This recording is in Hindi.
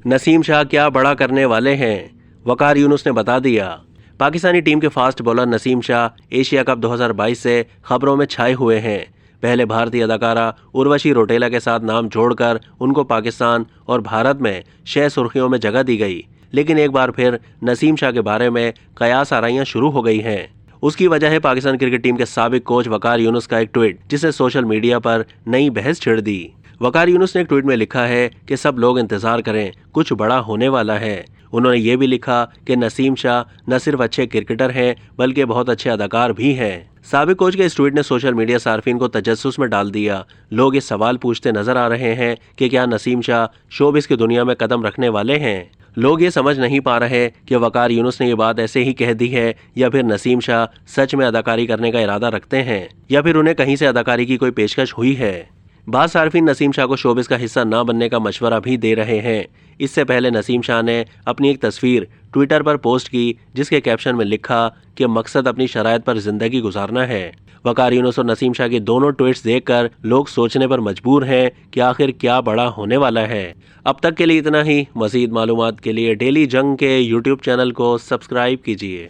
नसीम शाह क्या बड़ा करने वाले हैं, वकार यूनुस ने बता दिया। पाकिस्तानी टीम के fast bowler Naseem Shah Asia cup 2022 से खबरों में छाए हुए हैं। पहले भारतीय अदाकारा उर्वशी रौटेला के साथ नाम जोड़कर उनको पाकिस्तान और भारत में 6 सुर्खियों में जगह दी गई, लेकिन एक बार फिर नसीम शाह के बारे में कयास आराइयां शुरू हो गई हैं। उसकी वजह है पाकिस्तान क्रिकेट टीम के साबिक कोच वकार यूनुस का एक ट्वीट, जिसने सोशल मीडिया पर नई बहस छिड़ दी। वकार यूनुस ने एक ट्वीट में लिखा है कि सब लोग इंतजार करें, कुछ बड़ा होने वाला है। उन्होंने ये भी लिखा कि नसीम शाह न सिर्फ अच्छे क्रिकेटर हैं बल्कि बहुत अच्छे अदाकार भी हैं। साबिक कोच के इस ट्वीट ने सोशल मीडिया सार्फिन को तजस्सुस में डाल दिया। लोग इस सवाल पूछते नजर आ रहे हैं कि क्या नसीम शाह शोबिस की दुनिया में कदम रखने वाले हैं। लोग ये समझ नहीं पा रहे कि वकार यूनुस ने ये बात ऐसे ही कह दी है या फिर नसीम शाह सच में अदाकारी करने का इरादा रखते हैं या फिर उन्हें कहीं से अदाकारी की कोई पेशकश हुई है। बाद सार्फिन नसीम शाह को शोबिस का हिस्सा न बनने का मशवरा भी दे रहे हैं। इससे पहले नसीम शाह ने अपनी एक तस्वीर ट्विटर पर पोस्ट की, जिसके कैप्शन में लिखा कि मकसद अपनी शराइत पर जिंदगी गुजारना है। वकार यूनुस और नसीम शाह के दोनों ट्वीट्स देखकर लोग सोचने पर मजबूर हैं कि आखिर क्या बड़ा होने वाला है। अब तक के लिए इतना ही। मज़ीद मालूमात के लिए डेली जंग के यूट्यूब चैनल को सब्सक्राइब कीजिए।